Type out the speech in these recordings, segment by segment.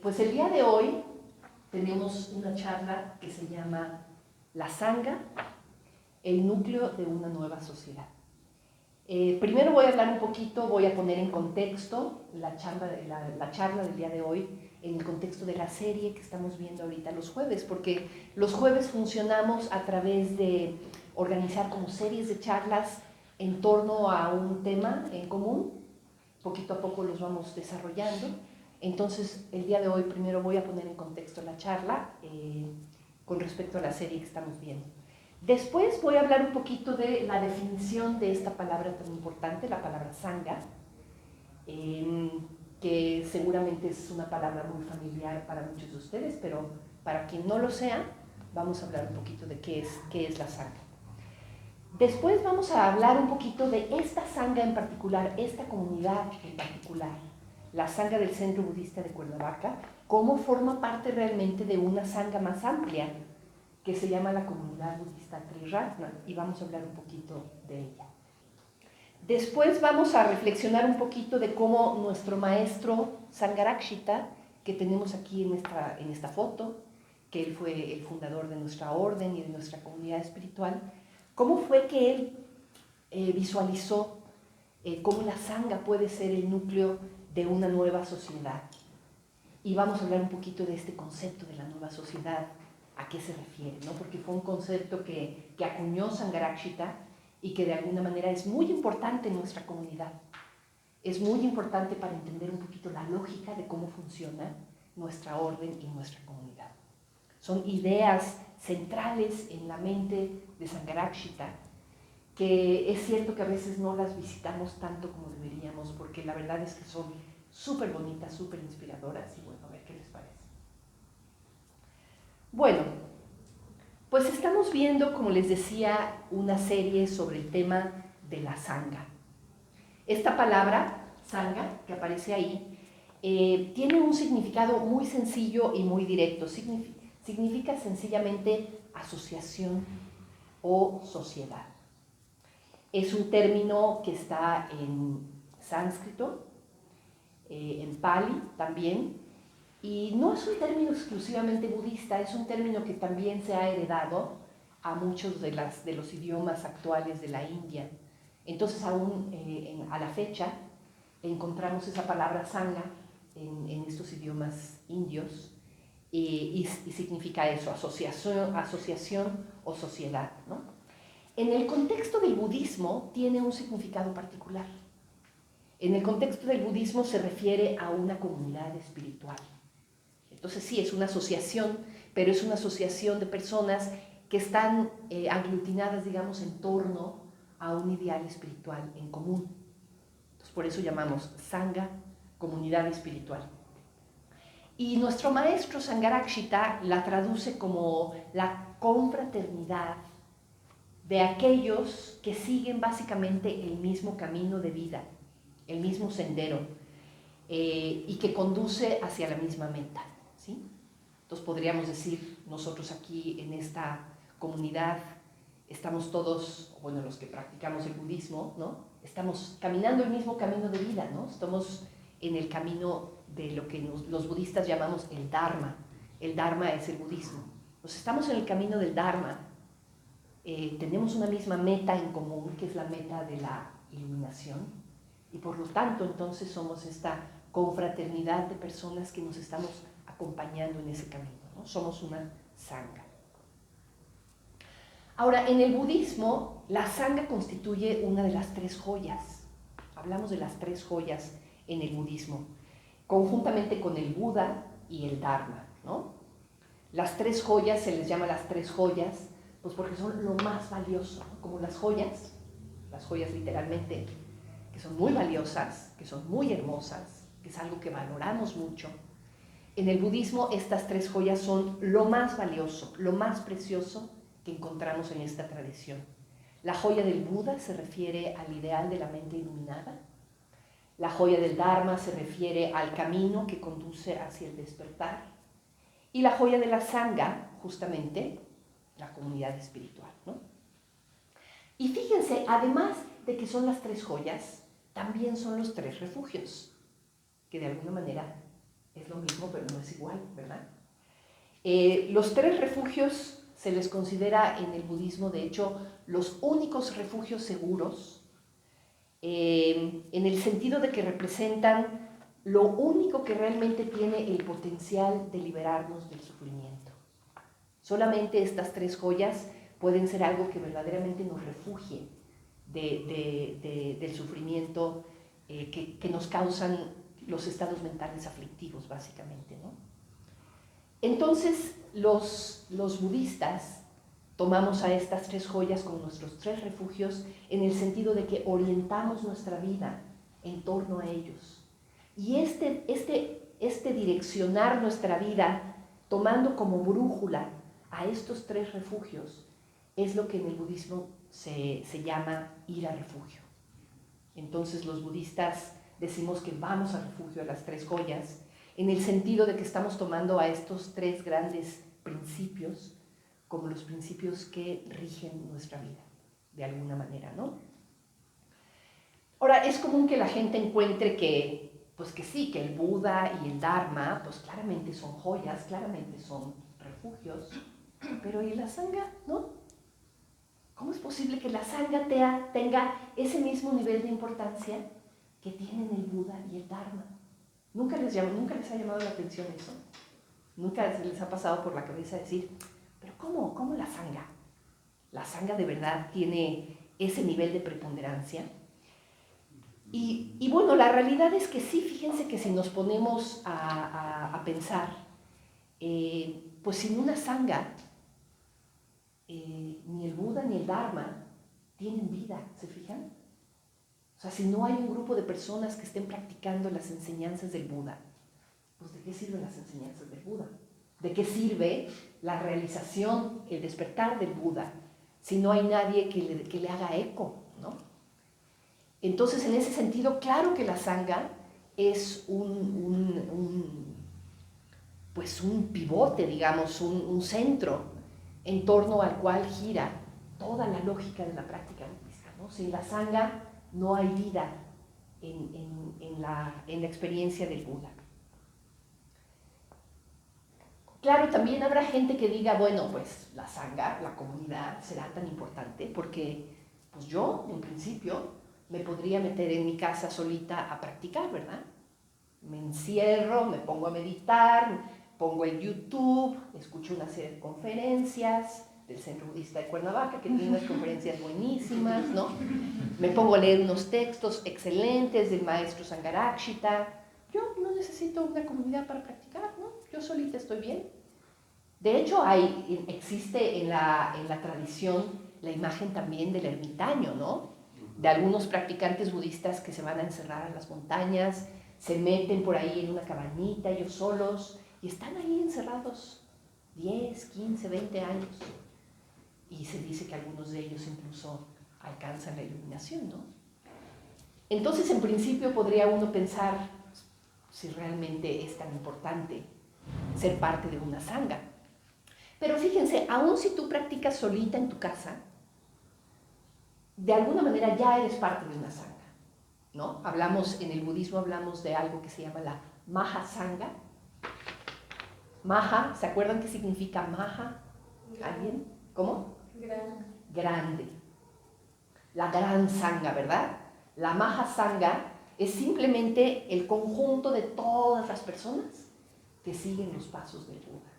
Pues el día de hoy tenemos una charla que se llama La Sangha, el núcleo de una nueva sociedad. Primero voy a hablar un poquito, voy a poner en contexto la charla del día de hoy, en el contexto de la serie que estamos viendo ahorita los jueves, porque los jueves funcionamos a través de organizar como series de charlas en torno a un tema en común. Poquito a poco los vamos desarrollando. Entonces, el día de hoy primero voy a poner en contexto la charla con respecto a la serie que estamos viendo. Después voy a hablar un poquito de la definición de esta palabra tan importante, la palabra sangha, que seguramente es una palabra muy familiar para muchos de ustedes, pero para quien no lo sea, vamos a hablar un poquito de qué es la sangha. Después vamos a hablar un poquito de esta sangha en particular, esta comunidad en particular, la sangha del Centro Budista de Cuernavaca, cómo forma parte realmente de una sangha más amplia que se llama la Comunidad Budista Triratna, y vamos a hablar un poquito de ella. Después vamos a reflexionar un poquito de cómo nuestro maestro Sangharakshita, que tenemos aquí en esta foto, que él fue el fundador de nuestra orden y de nuestra comunidad espiritual, cómo fue que él visualizó cómo la sangha puede ser el núcleo de una nueva sociedad. Y vamos a hablar un poquito de este concepto de la nueva sociedad, a qué se refiere, ¿no? Porque fue un concepto que acuñó Sangharakshita y que de alguna manera es muy importante en nuestra comunidad. Es muy importante para entender un poquito la lógica de cómo funciona nuestra orden y nuestra comunidad. Son ideas centrales en la mente de Sangharakshita, que es cierto que a veces no las visitamos tanto como deberíamos, porque la verdad es que son súper bonitas, súper inspiradoras, y bueno, a ver qué les parece. Bueno, pues estamos viendo, como les decía, una serie sobre el tema de la sangha. Esta palabra, sangha, que aparece ahí, tiene un significado muy sencillo y muy directo. Significa sencillamente asociación o sociedad. Es un término que está en sánscrito, en pali también, y no es un término exclusivamente budista, es un término que también se ha heredado a muchos de los idiomas actuales de la India. Entonces, aún a la fecha, encontramos esa palabra sangha en estos idiomas indios, y significa eso, asociación o sociedad, ¿no? En el contexto del budismo tiene un significado particular. En el contexto del budismo se refiere a una comunidad espiritual. Entonces sí, es una asociación, pero es una asociación de personas que están aglutinadas, digamos, en torno a un ideal espiritual en común. Entonces por eso llamamos sangha, comunidad espiritual. Y nuestro maestro Sangharakshita la traduce como la confraternidad de aquellos que siguen básicamente el mismo camino de vida, el mismo sendero, y que conduce hacia la misma meta, ¿sí? Entonces podríamos decir, nosotros aquí en esta comunidad estamos todos, bueno, los que practicamos el budismo, ¿no? Estamos caminando el mismo camino de vida, ¿no? Estamos en el camino de lo que los budistas llamamos el Dharma. El Dharma es el budismo. Entonces estamos en el camino del Dharma. Tenemos una misma meta en común, que es la meta de la iluminación, y por lo tanto entonces somos esta confraternidad de personas que nos estamos acompañando en ese camino, ¿no? Somos una sangha. Ahora, en el budismo, la sangha constituye una de las tres joyas. Hablamos de las tres joyas en el budismo, conjuntamente con el Buda y el Dharma, ¿no? Las tres joyas se les llama las tres joyas, pues porque son lo más valioso, ¿no? Como las joyas literalmente, que son muy valiosas, que son muy hermosas, que es algo que valoramos mucho. En el budismo estas tres joyas son lo más valioso, lo más precioso que encontramos en esta tradición. La joya del Buda se refiere al ideal de la mente iluminada. La joya del Dharma se refiere al camino que conduce hacia el despertar. Y la joya de la sangha, justamente, la comunidad espiritual, ¿no? Y fíjense, además de que son las tres joyas, también son los tres refugios, que de alguna manera Es lo mismo, pero no es igual, ¿verdad? Los 3 refugios se les considera en el budismo, de hecho, los únicos refugios seguros, en el sentido de que representan lo único que realmente tiene el potencial de liberarnos del sufrimiento. Solamente estas 3 joyas pueden ser algo que verdaderamente nos refugie del sufrimiento que nos causan los estados mentales aflictivos, básicamente, ¿no? Entonces, los budistas tomamos a estas 3 joyas como nuestros 3 refugios en el sentido de que orientamos nuestra vida en torno a ellos. Y este direccionar nuestra vida tomando como brújula a estos 3 refugios es lo que en el budismo se llama ir a refugio. Entonces los budistas decimos que vamos a refugio a las 3 joyas en el sentido de que estamos tomando a estos 3 grandes principios como los principios que rigen nuestra vida, de alguna manera, ¿no? Ahora, es común que la gente encuentre que, pues que sí, que el Buda y el Dharma, pues claramente son joyas, claramente son refugios, pero ¿y la Sangha, no? ¿Cómo es posible que la Sangha tenga ese mismo nivel de importancia que tienen el Buda y el Dharma? ¿Nunca les ha llamado la atención eso? ¿Nunca se les ha pasado por la cabeza decir, pero ¿cómo la Sangha? ¿La Sangha de verdad tiene ese nivel de preponderancia? Y bueno, la realidad es que sí, fíjense que si nos ponemos a pensar, pues sin una Sangha, ni el Buda ni el Dharma tienen vida, ¿se fijan? O sea, si no hay un grupo de personas que estén practicando las enseñanzas del Buda, pues ¿de qué sirven las enseñanzas del Buda? ¿De qué sirve la realización, el despertar del Buda, si no hay nadie que le haga eco, ¿no? Entonces, en ese sentido, claro que la Sangha es pues un pivote, digamos, un centro en torno al cual gira toda la lógica de la práctica budista, ¿no? Sin la Sangha no hay vida en la experiencia del Buda. Claro, también habrá gente que diga, bueno, pues la Sangha, la comunidad, será tan importante porque pues yo, en principio, me podría meter en mi casa solita a practicar, ¿verdad? Me encierro, me pongo a meditar, pongo en YouTube, escucho una serie de conferencias del Centro Budista de Cuernavaca, que tiene unas conferencias buenísimas, ¿no? Me pongo a leer unos textos excelentes del maestro Sangharakshita. Yo no necesito una comunidad para practicar, ¿no? Yo solita estoy bien. De hecho, existe en la tradición la imagen también del ermitaño, ¿no? De algunos practicantes budistas que se van a encerrar en las montañas, se meten por ahí en una cabañita ellos solos y están ahí encerrados 10, 15, 20 años. Y se dice que algunos de ellos incluso alcanzan la iluminación, ¿no? Entonces, en principio, podría uno pensar si realmente es tan importante ser parte de una sangha. Pero fíjense, aun si tú practicas solita en tu casa, de alguna manera ya eres parte de una sangha, ¿no? En el budismo hablamos de algo que se llama la Maha Sangha. Maha, ¿se acuerdan qué significa Maha? ¿Alguien? ¿Cómo? Grande. La gran sangha, ¿verdad? La Maha Sangha es simplemente el conjunto de todas las personas que siguen los pasos del Buda.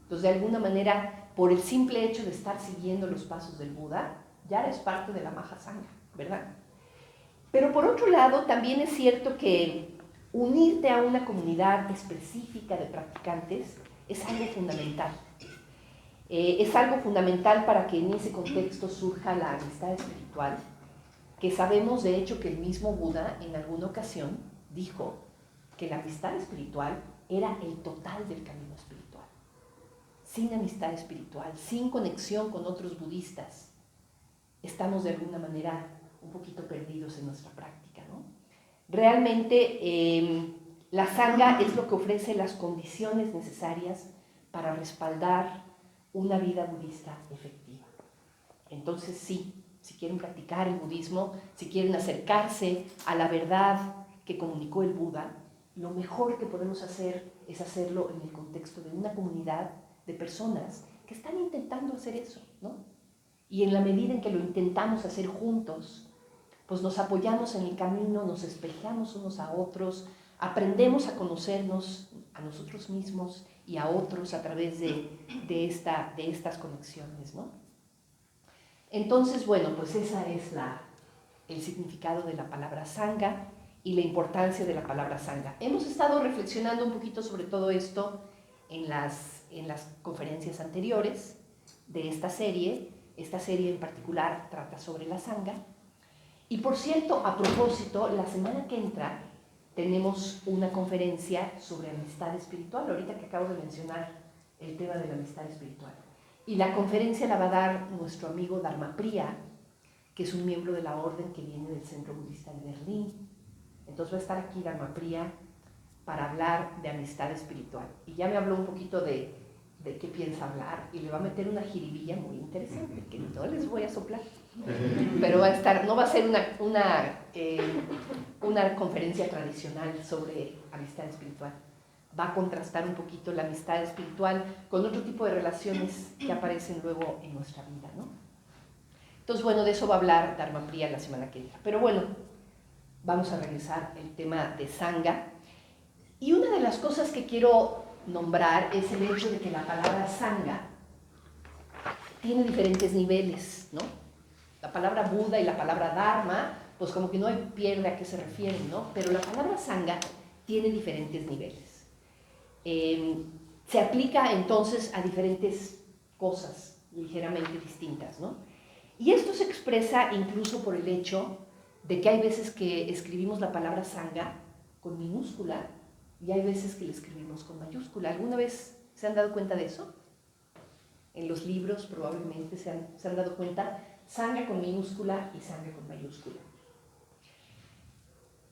Entonces, de alguna manera, por el simple hecho de estar siguiendo los pasos del Buda, ya eres parte de la Maha Sangha, ¿verdad? Pero por otro lado, también es cierto que unirte a una comunidad específica de practicantes es algo fundamental. Es algo fundamental para que en ese contexto surja la amistad espiritual, que sabemos de hecho que el mismo Buda en alguna ocasión dijo que la amistad espiritual era el total del camino espiritual. Sin amistad espiritual, sin conexión con otros budistas, estamos de alguna manera un poquito perdidos en nuestra práctica, ¿no? Realmente la Sangha es lo que ofrece las condiciones necesarias para respaldar una vida budista efectiva. Entonces sí, si quieren practicar el budismo, si quieren acercarse a la verdad que comunicó el Buda, lo mejor que podemos hacer es hacerlo en el contexto de una comunidad de personas que están intentando hacer eso, ¿no? Y en la medida en que lo intentamos hacer juntos, pues nos apoyamos en el camino, nos espejamos unos a otros, aprendemos a conocernos a nosotros mismos y a otros a través de estas conexiones, ¿no? Entonces, bueno, pues esa es el significado de la palabra sangha y la importancia de la palabra sangha. Hemos estado reflexionando un poquito sobre todo esto en las conferencias anteriores de esta serie. Esta serie en particular trata sobre la sangha. Y por cierto, a propósito, la semana que entra tenemos una conferencia sobre amistad espiritual, ahorita que acabo de mencionar el tema de la amistad espiritual. Y la conferencia la va a dar nuestro amigo Dharma Priya, que es un miembro de la orden que viene del Centro Budista de Berlín. Entonces va a estar aquí Dharma Priya para hablar de amistad espiritual. Y ya me habló un poquito de qué piensa hablar y le va a meter una jiribilla muy interesante, que no les voy a soplar. Pero va a estar, no va a ser una conferencia tradicional sobre amistad espiritual. Va a contrastar un poquito la amistad espiritual con otro tipo de relaciones que aparecen luego en nuestra vida, ¿no? Entonces, bueno, de eso va a hablar Dharma Priya la semana que entra. Pero bueno, vamos a regresar al tema de sangha. Y una de las cosas que quiero nombrar es el hecho de que la palabra sangha tiene diferentes niveles, ¿no? La palabra Buda y la palabra Dharma, pues como que no hay pierde a qué se refieren, ¿no? Pero la palabra sangha tiene diferentes niveles. Se aplica entonces a diferentes cosas ligeramente distintas, ¿no? Y esto se expresa incluso por el hecho de que hay veces que escribimos la palabra sangha con minúscula y hay veces que la escribimos con mayúscula. ¿Alguna vez se han dado cuenta de eso? En los libros probablemente se han dado cuenta, sangha con minúscula y sangha con mayúscula.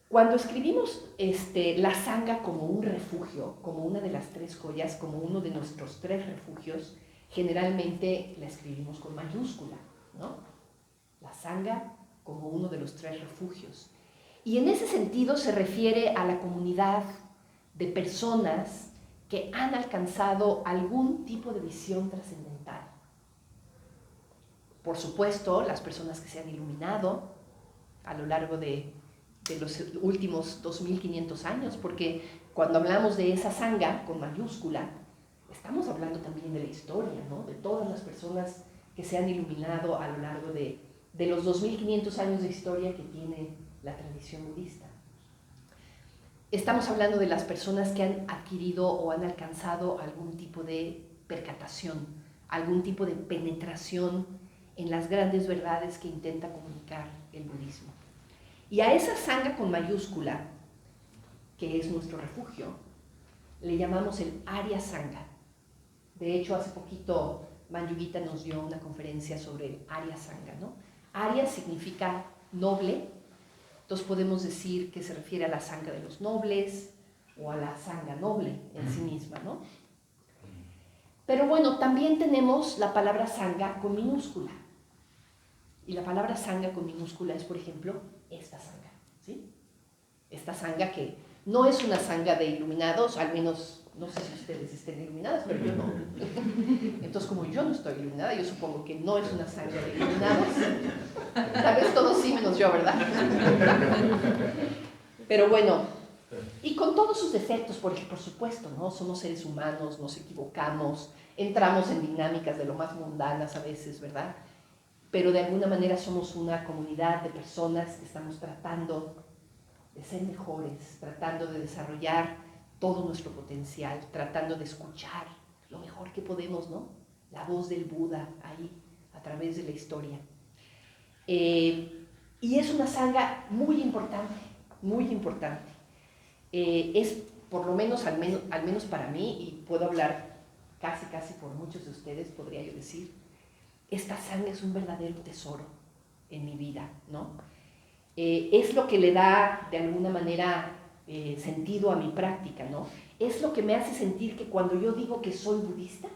Cuando escribimos la sangha como un refugio, como una de las tres joyas, como uno de nuestros tres refugios, generalmente la escribimos con mayúscula, ¿no? La sangha como uno de los tres refugios. Y en ese sentido se refiere a la comunidad de personas que han alcanzado algún tipo de visión trascendental. Por supuesto, las personas que se han iluminado a lo largo de los últimos 2500 años, porque cuando hablamos de esa sangha con mayúscula, estamos hablando también de la historia, ¿no? De todas las personas que se han iluminado a lo largo de los 2500 años de historia que tiene la tradición budista. Estamos hablando de las personas que han adquirido o han alcanzado algún tipo de percatación, algún tipo de penetración en las grandes verdades que intenta comunicar el budismo. Y a esa sangha con mayúscula, que es nuestro refugio, le llamamos el Arya Sangha. De hecho, hace poquito Manjugita nos dio una conferencia sobre el Arya Sangha, ¿no? Arya significa noble, entonces podemos decir que se refiere a la sangha de los nobles o a la sangha noble en sí misma, ¿no? Pero bueno, también tenemos la palabra sangha con minúscula. Y la palabra sangha con minúscula es, por ejemplo, esta sangha, ¿sí? Esta sangha que no es una sangha de iluminados, al menos no sé si ustedes estén iluminadas, pero yo no. Entonces, como yo no estoy iluminada, yo supongo que no es una sangha de iluminados. Tal vez todos sí, menos yo, ¿verdad? Pero bueno, y con todos sus defectos, porque por supuesto, ¿no? Somos seres humanos, nos equivocamos, entramos en dinámicas de lo más mundanas a veces, ¿verdad? Pero de alguna manera somos una comunidad de personas que estamos tratando de ser mejores, tratando de desarrollar todo nuestro potencial, tratando de escuchar lo mejor que podemos, ¿no? La voz del Buda ahí, a través de la historia. Y es una sangha muy importante, muy importante. Es, por lo menos, al menos para mí, y puedo hablar casi por muchos de ustedes, podría yo decir, esta sangha es un verdadero tesoro en mi vida, ¿no? Es lo que le da, de alguna manera, sentido a mi práctica, ¿no? Es lo que me hace sentir que cuando yo digo que soy budista,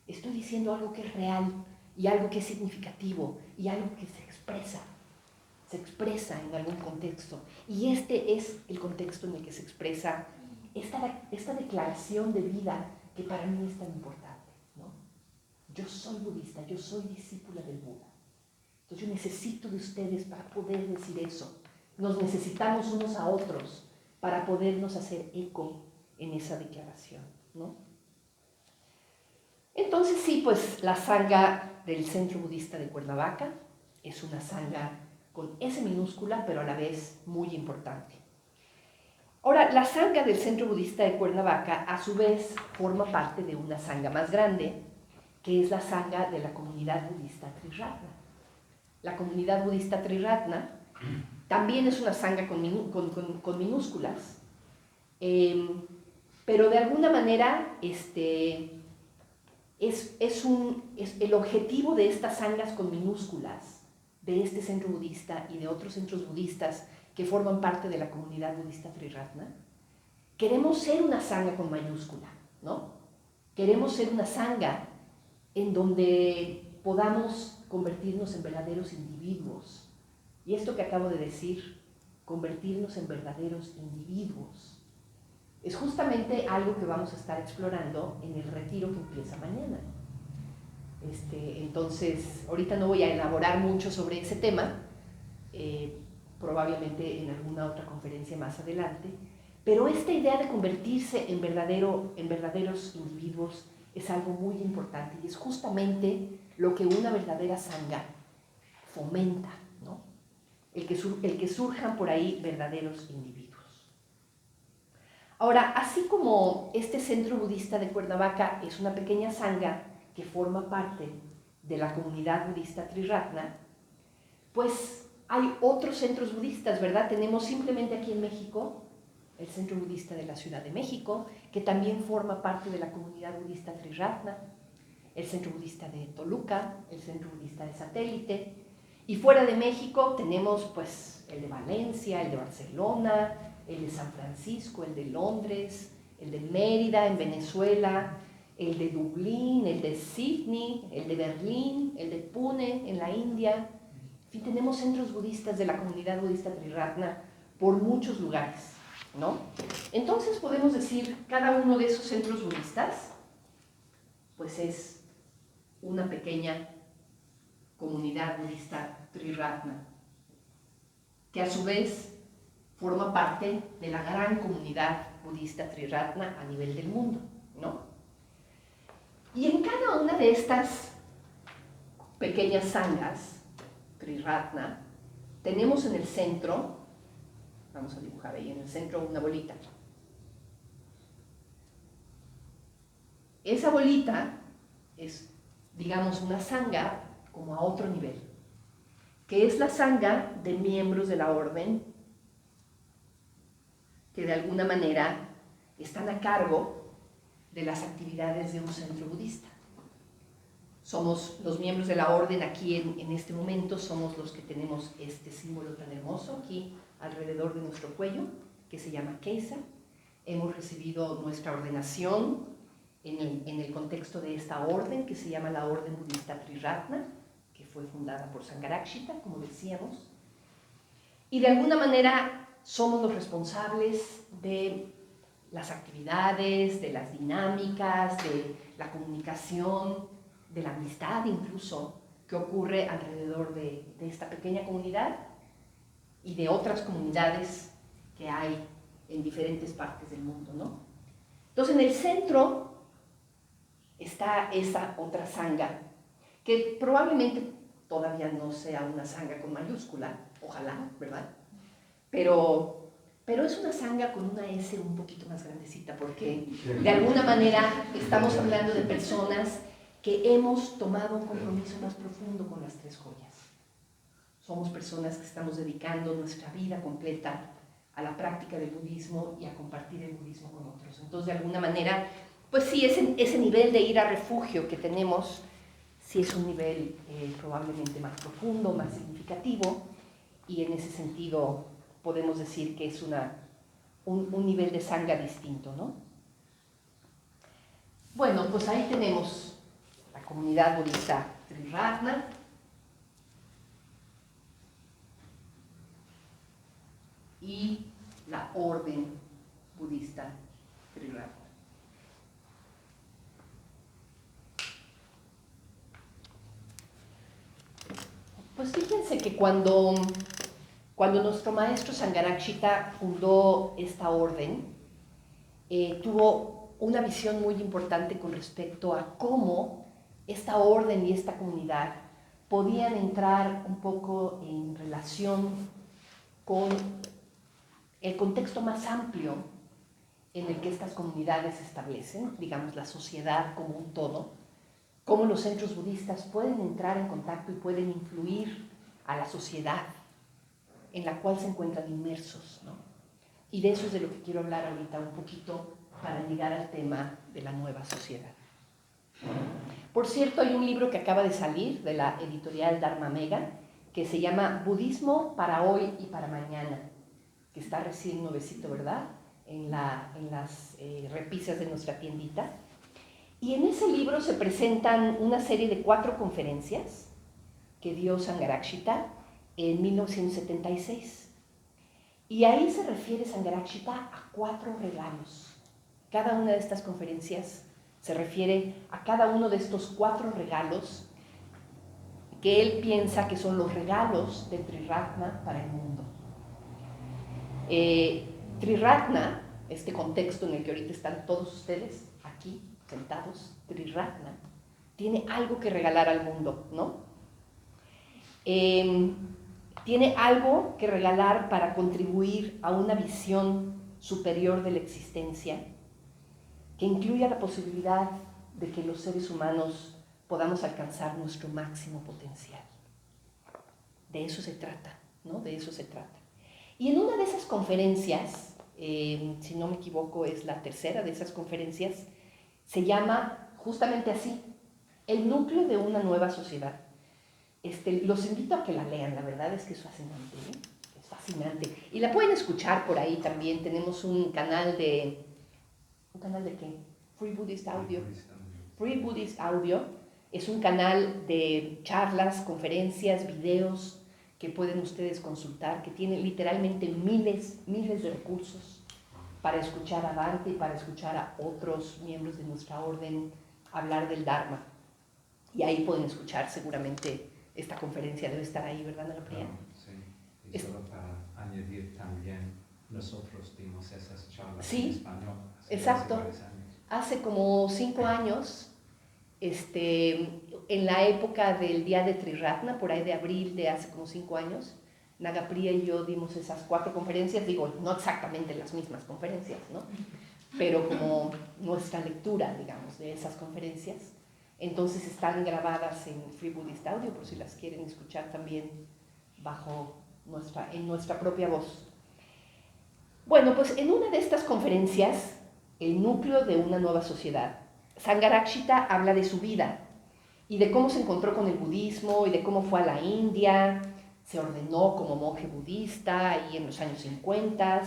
estoy diciendo algo que es real, y algo que es significativo, y algo que se expresa. se expresa en algún contexto. Y este es el contexto en el que se expresa esta declaración de vida que para mí es tan importante, ¿no? Yo soy budista, yo soy discípula del Buda. Entonces yo necesito de ustedes para poder decir eso. Nos necesitamos unos a otros para podernos hacer eco en esa declaración, ¿no? Entonces sí, pues la sangha del Centro Budista de Cuernavaca es una sangha con S minúscula, pero a la vez muy importante. Ahora, la sangha del Centro Budista de Cuernavaca a su vez forma parte de una sangha más grande, que es la sangha de la comunidad budista Triratna. La comunidad budista Triratna también es una sangha con minúsculas, pero de alguna manera el objetivo de estas sanghas con minúsculas, de este centro budista y de otros centros budistas que forman parte de la comunidad budista Triratna, queremos ser una sangha con mayúscula, ¿no? Queremos ser una sangha en donde podamos convertirnos en verdaderos individuos. Y esto que acabo de decir, convertirnos en verdaderos individuos, es justamente algo que vamos a estar explorando en el retiro que empieza mañana. Entonces, ahorita no voy a elaborar mucho sobre ese tema, probablemente en alguna otra conferencia más adelante, pero esta idea de convertirse en verdaderos individuos es algo muy importante y es justamente lo que una verdadera sangha fomenta, ¿no? El que surjan por ahí verdaderos individuos. Ahora, así como este centro budista de Cuernavaca es una pequeña sangha que forma parte de la comunidad budista Triratna, pues hay otros centros budistas, ¿verdad? Tenemos simplemente aquí en México el Centro Budista de la Ciudad de México, que también forma parte de la comunidad budista Triratna, el Centro Budista de Toluca, el Centro Budista de Satélite, y fuera de México tenemos pues el de Valencia, el de Barcelona, el de San Francisco, el de Londres, el de Mérida en Venezuela, el de Dublín, el de Sydney, el de Berlín, el de Pune en la India. En fin, tenemos centros budistas de la comunidad budista Triratna por muchos lugares, ¿no? Entonces podemos decir, cada uno de esos centros budistas pues es una pequeña comunidad budista Triratna, que a su vez forma parte de la gran comunidad budista Triratna a nivel del mundo, ¿no? Y en cada una de estas pequeñas sanghas Triratna tenemos en el centro, vamos a dibujar ahí en el centro una bolita. Esa bolita es, digamos, una sangha como a otro nivel, que es la sangha de miembros de la orden que de alguna manera están a cargo de las actividades de un centro budista. Somos los miembros de la orden aquí en este momento, somos los que tenemos este símbolo tan hermoso aquí alrededor de nuestro cuello, que se llama Keisa. Hemos recibido nuestra ordenación en el contexto de esta orden, que se llama la Orden Budista Triratna, que fue fundada por Sangharakshita, como decíamos. Y de alguna manera somos los responsables de las actividades, de las dinámicas, de la comunicación, de la amistad incluso, que ocurre alrededor de esta pequeña comunidad y de otras comunidades que hay en diferentes partes del mundo, ¿no? Entonces, en el centro está esa otra sangha, que probablemente todavía no sea una sangha con mayúscula, ojalá, ¿verdad? Pero es una sangha con una S un poquito más grandecita, porque de alguna manera estamos hablando de personas que hemos tomado un compromiso más profundo con las tres joyas. Somos personas que estamos dedicando nuestra vida completa a la práctica del budismo y a compartir el budismo con otros. Entonces, de alguna manera, pues sí, ese nivel de ir a refugio que tenemos, sí es un nivel probablemente más profundo, más significativo, y en ese sentido podemos decir que es un nivel de sangha distinto, ¿no? Bueno, pues ahí tenemos la comunidad budista Triratna. y la orden budista Triratna. Pues fíjense que cuando nuestro maestro Sangharakshita fundó esta orden, tuvo una visión muy importante con respecto a cómo esta orden y esta comunidad podían entrar un poco en relación con el contexto más amplio en el que estas comunidades se establecen, digamos la sociedad como un todo, cómo los centros budistas pueden entrar en contacto y pueden influir a la sociedad en la cual se encuentran inmersos, ¿no? Y de eso es de lo que quiero hablar ahorita un poquito para llegar al tema de la nueva sociedad. Por cierto, hay un libro que acaba de salir de la editorial Dharma Mega que se llama Budismo para hoy y para mañana, que está recién nuevecito, ¿verdad? En las repisas de nuestra tiendita. Y en ese libro se presentan una serie de 4 conferencias que dio Sangharakshita en 1976. Y ahí se refiere Sangharakshita a 4 regalos. Cada una de estas conferencias se refiere a cada uno de estos 4 regalos que él piensa que son los regalos de Triratna para el mundo. Triratna, este contexto en el que ahorita están todos ustedes aquí sentados, Triratna, tiene algo que regalar al mundo, ¿no? Tiene algo que regalar para contribuir a una visión superior de la existencia que incluya la posibilidad de que los seres humanos podamos alcanzar nuestro máximo potencial. De eso se trata, ¿no? De eso se trata. Y en una de esas conferencias, si no me equivoco es la tercera de esas conferencias, se llama justamente así, el núcleo de una nueva sociedad. Los invito a que la lean, la verdad es que es fascinante, ¿eh? Es fascinante. Y la pueden escuchar por ahí también, tenemos un canal de... ¿Un canal de qué? Free Buddhist Audio. Free Buddhist Audio es un canal de charlas, conferencias, videos que pueden ustedes consultar, que tiene literalmente miles de recursos para escuchar a Bhante y para escuchar a otros miembros de nuestra orden hablar del Dharma. Y ahí pueden escuchar seguramente esta conferencia, debe estar ahí, ¿verdad, Ana Priya? Sí, y solo para añadir también, nosotros dimos esas charlas sí, en español. Exacto. Hace como 5 años, en la época del día de Triratna, por ahí de abril de hace como 5 años, Nagapriya y yo dimos esas 4 conferencias, digo, no exactamente las mismas conferencias, ¿no? Pero como nuestra lectura, digamos, de esas conferencias. Entonces están grabadas en Free Buddhist Audio, por si las quieren escuchar también en nuestra propia voz. Bueno, pues en una de estas conferencias, el núcleo de una nueva sociedad, Sangharakshita habla de su vida y de cómo se encontró con el budismo y de cómo fue a la India, se ordenó como monje budista ahí en los años 50,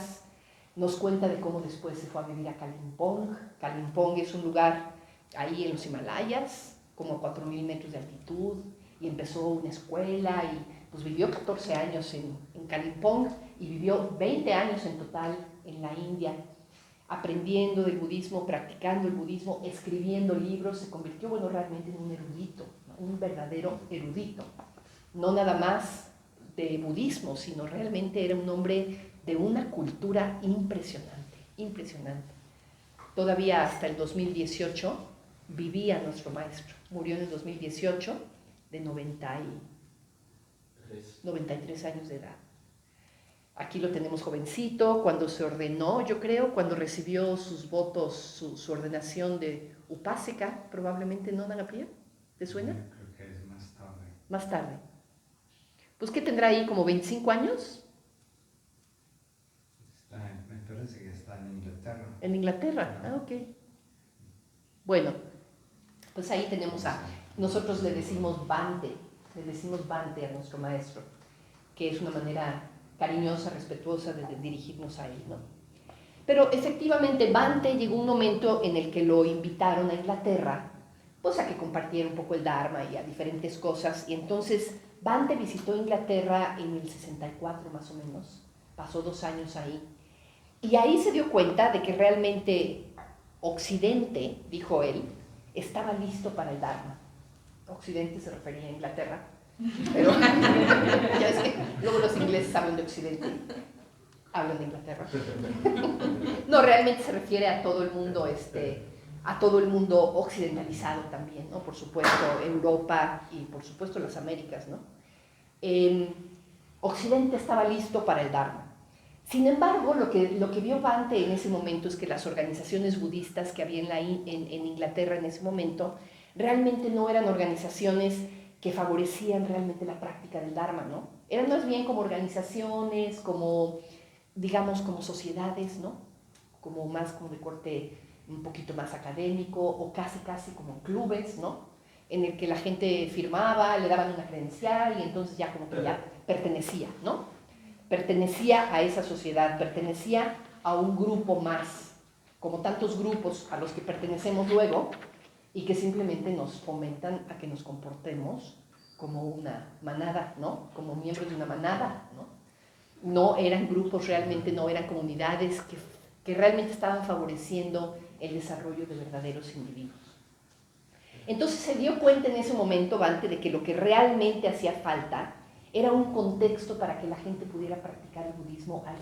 nos cuenta de cómo después se fue a vivir a Kalimpong. Kalimpong es un lugar ahí en los Himalayas, como a 4.000 metros de altitud, y empezó una escuela y pues vivió 14 años en Kalimpong y vivió 20 años en total en la India, aprendiendo del budismo, practicando el budismo, escribiendo libros. Se convirtió, bueno, realmente en un erudito, ¿no? Un verdadero erudito. No nada más de budismo, sino realmente era un hombre de una cultura impresionante, impresionante. Todavía hasta el 2018 vivía nuestro maestro. Murió en el 2018 de 93 años de edad. Aquí lo tenemos jovencito, cuando se ordenó, yo creo, cuando recibió sus votos, su ordenación de Upasika, probablemente, ¿no, Nagapriya? ¿Te suena? Creo que es más tarde. Más tarde. Pues, ¿qué tendrá ahí? ¿Como 25 años? Me parece que está en Inglaterra. ¿En Inglaterra? Ah, ok. Bueno, pues ahí tenemos nosotros le decimos Bhante a nuestro maestro, que es una manera cariñosa, respetuosa de dirigirnos a él, ¿no? Pero efectivamente Bhante llegó un momento en el que lo invitaron a Inglaterra, pues a que compartiera un poco el Dharma y a diferentes cosas, y entonces Bhante visitó Inglaterra en el 64 más o menos, pasó 2 años ahí. Y ahí se dio cuenta de que realmente Occidente, dijo él, estaba listo para el Dharma. Occidente se refería a Inglaterra, pero ya es que luego los ingleses hablan de Occidente, hablan de Inglaterra. No, realmente se refiere a todo el mundo, a todo el mundo occidentalizado también, ¿no? Por supuesto, Europa y por supuesto las Américas, ¿no? Occidente estaba listo para el Dharma. Sin embargo, lo que vio Bhante en ese momento es que las organizaciones budistas que había en Inglaterra en ese momento realmente no eran organizaciones que favorecían realmente la práctica del Dharma, ¿no? Eran más bien como organizaciones, como, digamos, como sociedades, ¿no? Como más como de corte un poquito más académico o casi como clubes, ¿no? En el que la gente firmaba, le daban una credencial y entonces ya como que ya pertenecía, ¿no? Pertenecía a esa sociedad, pertenecía a un grupo más, como tantos grupos a los que pertenecemos luego y que simplemente nos fomentan a que nos comportemos como una manada, ¿no? Como miembros de una manada, ¿no? No eran grupos realmente, no eran comunidades que realmente estaban favoreciendo el desarrollo de verdaderos individuos. Entonces se dio cuenta en ese momento, Bhante, de que lo que realmente hacía falta era un contexto para que la gente pudiera practicar el budismo al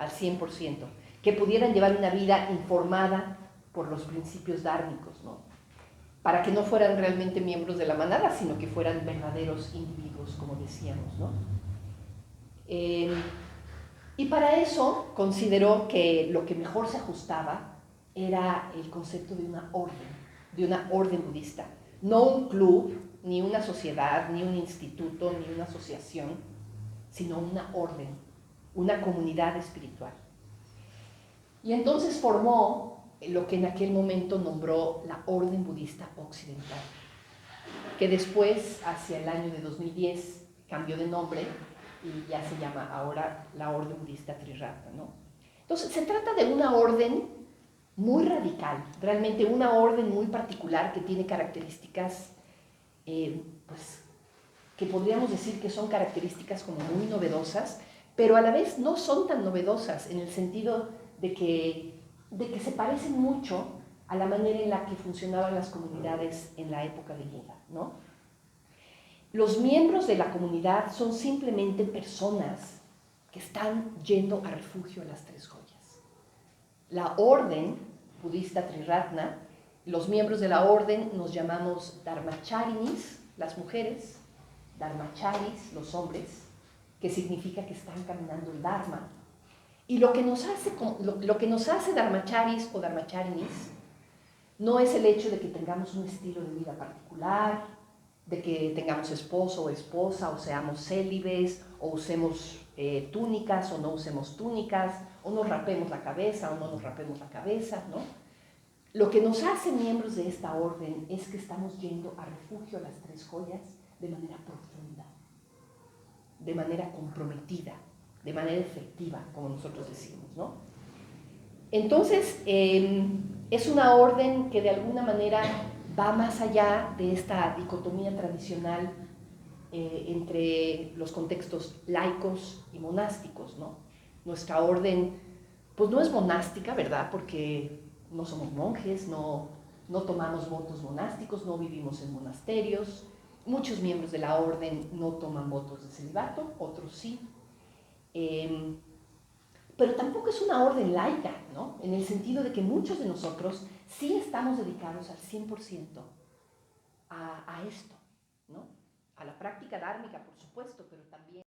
100%, que pudieran llevar una vida informada por los principios dármicos, ¿no? Para que no fueran realmente miembros de la manada, sino que fueran verdaderos individuos, como decíamos, ¿no? Y para eso consideró que lo que mejor se ajustaba era el concepto de una orden budista, no un club, ni una sociedad, ni un instituto, ni una asociación, sino una orden, una comunidad espiritual. Y entonces formó lo que en aquel momento nombró la Orden Budista Occidental, que después, hacia el año de 2010, cambió de nombre y ya se llama ahora la Orden Budista Triratna, ¿no? Entonces, se trata de una orden muy radical, realmente una orden muy particular que tiene características pues, que podríamos decir que son características como muy novedosas, pero a la vez no son tan novedosas en el sentido de que se parecen mucho a la manera en la que funcionaban las comunidades en la época de Buda, ¿no? Los miembros de la comunidad son simplemente personas que están yendo a refugio a las 3 joyas. La orden budista Triratna, los miembros de la orden nos llamamos dharmacharinis, las mujeres, dharmacharis, los hombres, que significa que están caminando el dharma. Y lo que nos hace dharmacharis o dharmacharinis no es el hecho de que tengamos un estilo de vida particular, de que tengamos esposo o esposa, o seamos célibes, o usemos túnicas o no usemos túnicas, o nos rapemos la cabeza o no nos rapemos la cabeza, ¿no? Lo que nos hace miembros de esta orden es que estamos yendo a refugio a las 3 joyas de manera profunda, de manera comprometida, de manera efectiva, como nosotros decimos, ¿no? Entonces, es una orden que de alguna manera va más allá de esta dicotomía tradicional entre los contextos laicos y monásticos, ¿no? Nuestra orden, pues no es monástica, ¿verdad? Porque no somos monjes, no tomamos votos monásticos, no vivimos en monasterios. Muchos miembros de la orden no toman votos de celibato, otros sí. Pero tampoco es una orden laica, ¿no? En el sentido de que muchos de nosotros sí estamos dedicados al 100% a esto, ¿no? A la práctica dármica, por supuesto, pero también